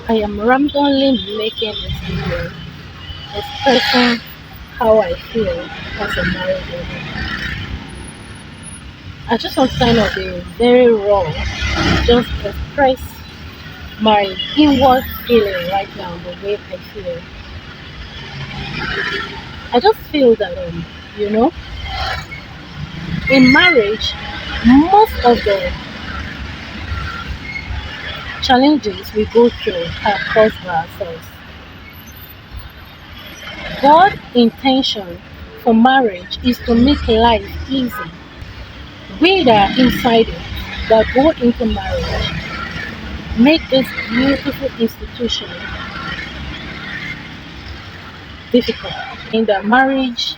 I am randomly making this video expressing how I feel as a married woman. I just want to kind of be very raw, just express my inward feeling right now, the way I feel. I just feel that, you know, in marriage, most of the challenges we go through are caused by ourselves. God's intention for marriage is to make life easy. We that are inside it, that go into marriage, make this beautiful institution difficult. In that marriage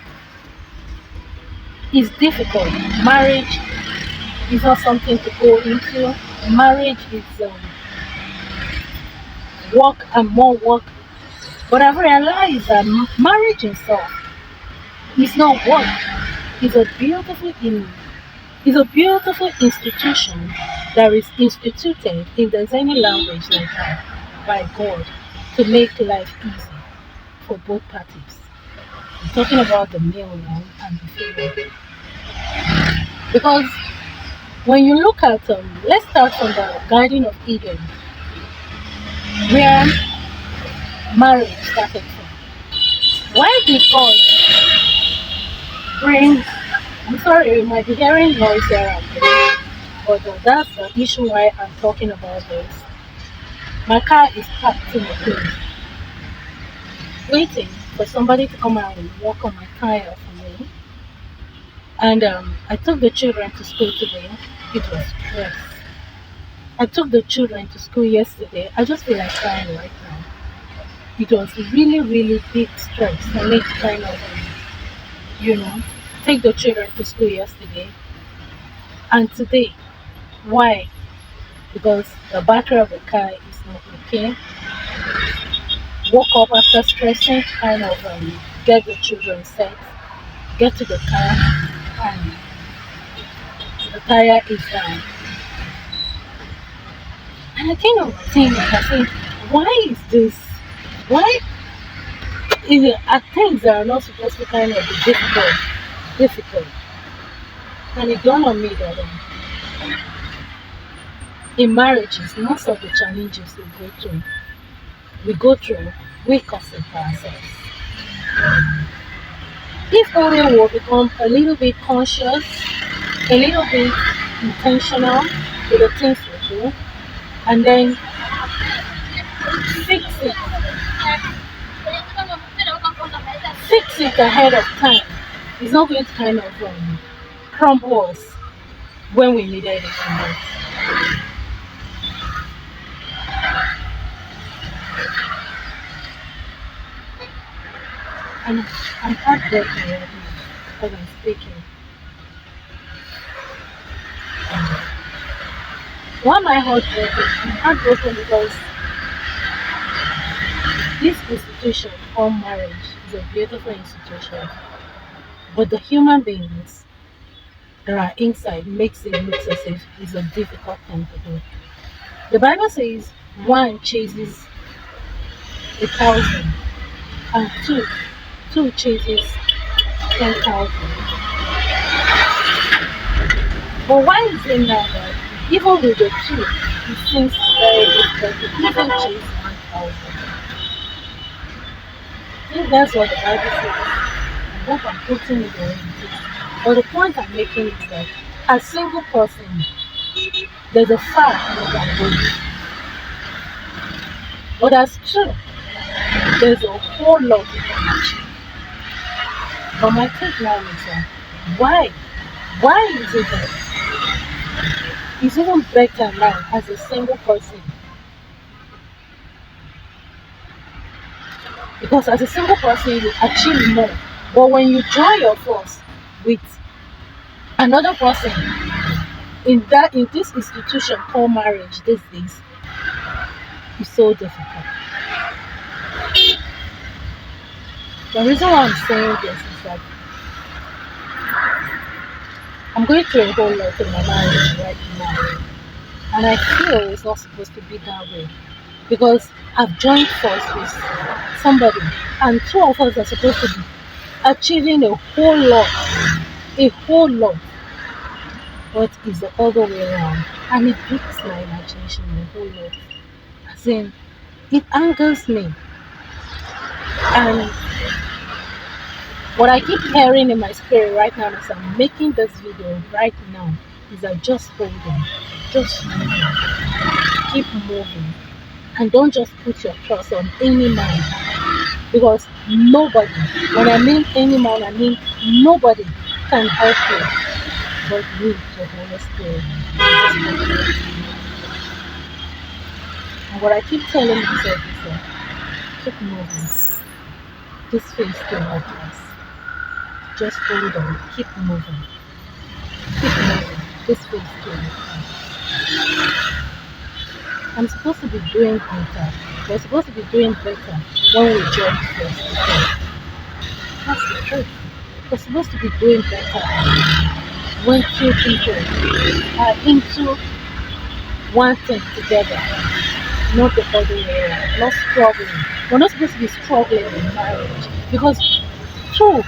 is difficult. Marriage is not something to go into. Marriage is work and more work. But I've realized that marriage itself is not work. It's a beautiful It's a beautiful institution that is instituted, if there's any language like that, by God to make life easy for both parties. I'm talking about the male now and the female. Because when you look at, let's start from the Garden of Eden, where marriage started from. Why did God bring, I'm sorry, you might be hearing noise here and there, but that's the issue why I'm talking about this. My car is parked in the place, waiting for somebody to come out and walk on my tire for me. And I took the children to school today. It was stress. I took the children to school yesterday. I just feel like crying right now. It was really, really big stress for me to kind of, you know, take the children to school yesterday and today. Why? Because the battery of the car is not okay. Woke up after stressing, kind of get the children set, get to the car, and the tire is down. And I kind of think, I say, why is this? Why is it at things that are not supposed to kind of be difficult? And it dawned on me that in marriages, most of the challenges we go through, we cause it for ourselves. If only we'll become a little bit conscious, a little bit intentional with the things we do, and then fix it, fix it ahead of time, it's not going to kind of crumble us when we need it the most. And I'm heartbroken right now as I'm speaking. Why am I heartbroken? I'm heartbroken because this institution called marriage is a beautiful institution, but the human beings that are inside makes it look as if it's a difficult thing to do. The Bible says one chases 1,000 and two chases 10,000. But why is it now that even with the two, it seems very difficult to even chase 1,000? I think that's what the Bible says. I hope I'm putting it the way it is. But the point I'm making is that as a single person, there's a fact you can go through. But as two, there's a whole lot you can achieve. But my take now is why? Why is it that it's even better now as a single person? Because as a single person, you achieve more. But when you join your force with another person in this institution called marriage these days, it's so difficult. The reason why I'm saying this is that I'm going through a whole lot in my marriage right now, and I feel it's not supposed to be that way. because I've joined force with somebody, and two of us are supposed to be achieving a whole lot, but it's the other way around, and it beats my imagination a whole lot. As in, it angers me, and what I keep hearing in my spirit right now as I'm making this video right now is that just hold on, just hold on, keep moving, and don't just put your trust on any man, because nobody, when I mean any man, I mean nobody can help you but me, the Holy Spirit. And what I keep telling myself is that keep moving. This phase still not us. Just hold on, keep moving. Keep moving. This phase still not us. I'm supposed to be doing better. We're supposed to be doing better when we join first. That's the truth. We're supposed to be doing better when two people are into one thing together, not the other way around, not struggling. We're not supposed to be struggling in marriage because two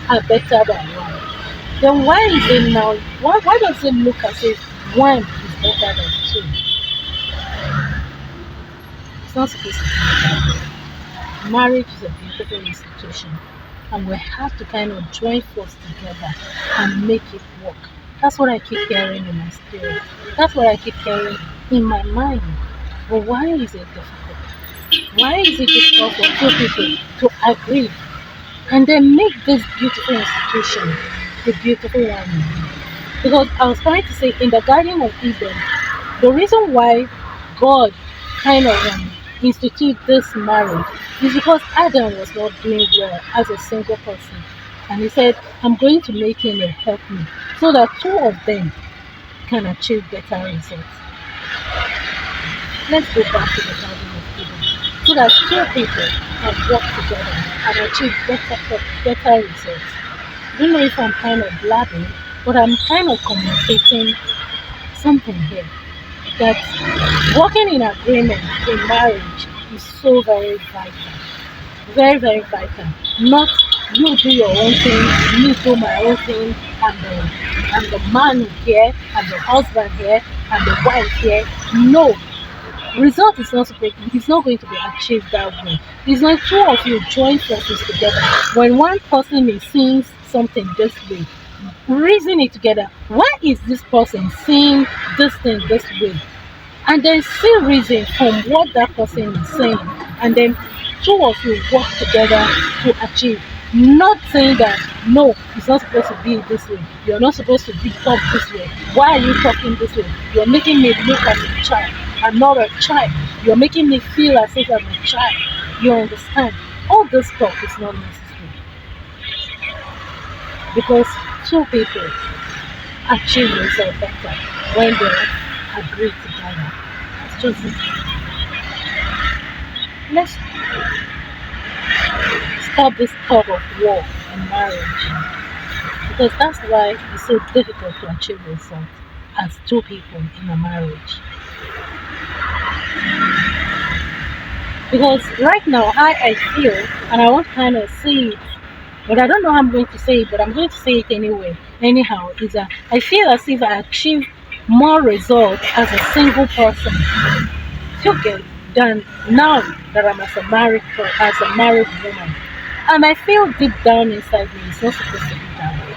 are better than one. Then why is it now? Why does it look as if one is better than two? It's not supposed to be that way. Marriage is a beautiful institution, and we have to kind of join forces together and make it work. That's what I keep hearing in my spirit. That's what I keep hearing in my mind. But why is it difficult? Why is it difficult for two people to agree and then make this beautiful institution a beautiful one? Because I was trying to say in the Garden of Eden, the reason why God kind of instituted this marriage is because Adam was not doing well as a single person. And he said, I'm going to make him a helpmate so that two of them can achieve better results. Let's go back to the Garden of Eden so that two people can work together and achieve better results. I don't know if I'm kind of blabbing, but I'm kind of communicating something here. That working in agreement in marriage is so very vital. Very, very vital. Not you do your own thing, me do my own thing, and the man here, and the husband here, and the wife here. No. Result is not supposed it's not going to be achieved that way. It's when two of you join forces together. When one person is seeing something this way, reason it together. Why is this person seeing this thing this way? And then see reason from what that person is saying, and then two of you work together to achieve. Not saying that no, it's not supposed to be this way. You're not supposed to be talk this way. Why are you talking this way? You're making me look as a child. I'm not a child. You're making me feel as if I'm a child. You understand? All this talk is not necessary because two people achieve results better when they agree together. It's just let's stop this talk of war in marriage because that's why it's so difficult to achieve results as two people in a marriage. Because right now, how I feel, and I want to kind of say it, but I don't know how I'm going to say it, but I'm going to say it anyway. Anyhow, is that I feel as if I achieve more results as a single person together than now that I'm as a married woman. And I feel deep down inside me it's not supposed to be that way.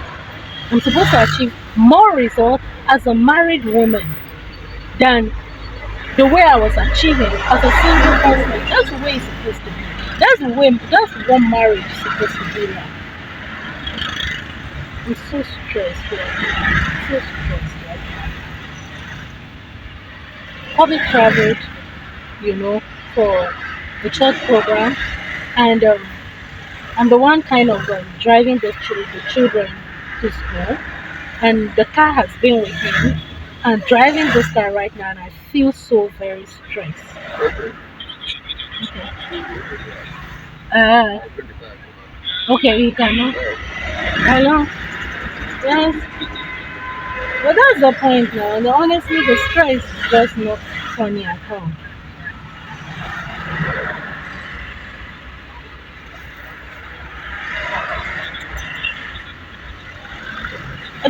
I'm supposed to achieve more results as a married woman than the way I was achieving as a single person. That's the way it's supposed to be. That's what marriage is supposed to be like. I'm so stressed right now. So stressed right now. Probably traveled, for the church program, and I'm the one kind of driving the children to school, and the car has been with me. I'm driving this car right now, and I feel so very stressed. Okay. Uh, okay, you cannot. Hello. Yes. But that's the point now. And honestly, the stress is just not funny at all.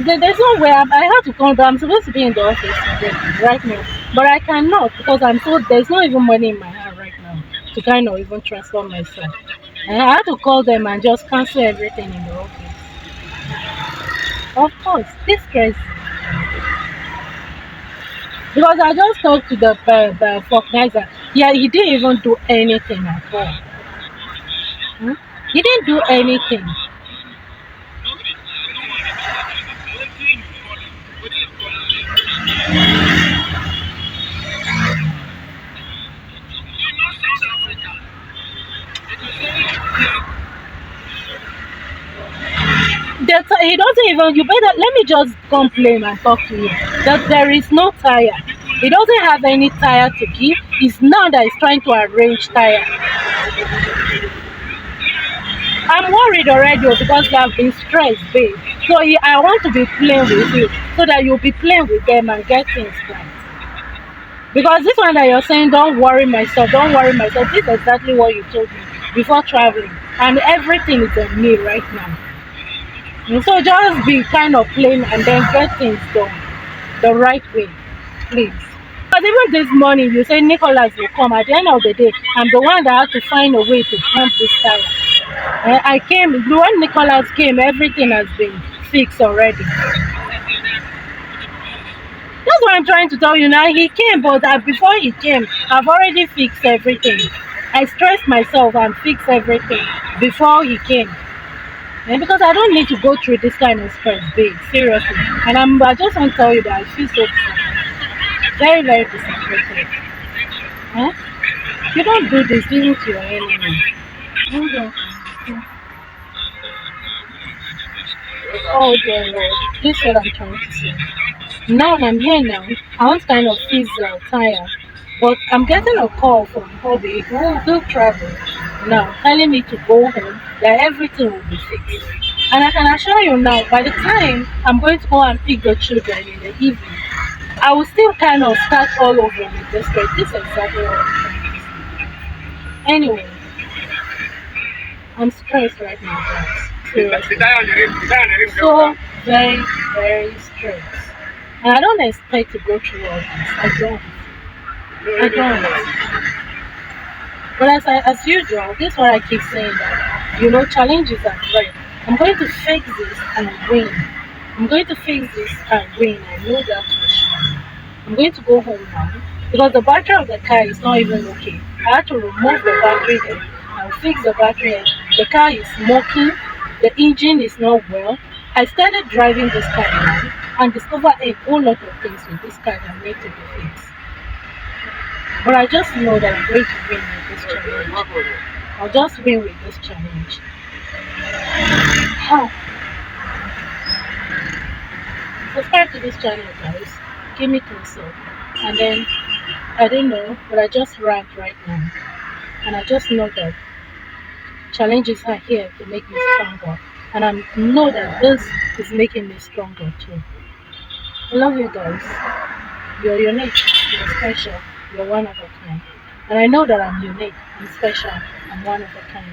There's no way I had to come, but I'm supposed to be in the office right now. But I cannot because there's not even money in my hand right now to kind of even transfer myself. And I had to call them and just cancel everything in the office. Of course, this crazy. Because I just talked to the organizer. Yeah, he didn't even do anything at all. Hmm? He didn't do anything. He doesn't even. You better let me just complain and talk to you. That there is no tire. He doesn't have any tire to give. It's now that he's trying to arrange tire. I'm worried already because you have been stressed, babe. So I want to be playing with you so that you'll be playing with them and get things right. Because this one that you're saying, don't worry myself, this is exactly what you told me before traveling. And everything is on me right now. And so just be kind of plain and then get things done the right way, please. Because even this morning, you say Nicholas will come. At the end of the day, I'm the one that had to find a way to pump this tire. I came, when Nicholas came, everything has been fixed already. That's what I'm trying to tell you now. He came, but before he came, I've already fixed everything. I stressed myself and fixed everything before he came. And because I don't need to go through this kind of stress, babe, seriously. And I just want to tell you that I feel so disappointed. Very, very disappointed. Huh? You don't do this even to your enemy. Hold on. Oh dear Lord, this is what I'm trying to say. Now I'm here now. I want to kind of fix the tire. But I'm getting a call from Hobby who will travel now telling me to go home that everything will be fixed. And I can assure you now, by the time I'm going to go and pick the children in the evening, I will still kind of start all over with this stress. This is exactly what I'm trying to say. Anyway, I'm stressed right now, guys. Seriously. So very, very stressed. And I don't expect to go through all this. I don't. I don't. But as usual, this is what I keep saying that challenges are great. I'm going to fix this and win. I'm going to fix this and win. I know that for sure. I'm going to go home now because the battery of the car is not even okay. I had to remove the battery and fix the battery. The car is smoking. The engine is not well. I started driving this car now and discovered a whole lot of things with this car that need to be fixed. But I just know that I'm going to win with this challenge. I'll just win with this challenge. Oh. Subscribe to this channel, guys. Give me thumbs up. And then, I don't know, but I just rant right now. And I just know that challenges are here to make me stronger. And I know that this is making me stronger too. I love you guys. You're unique. You're special. You're one of a kind. And I know that I'm unique. I'm special. I'm one of a kind.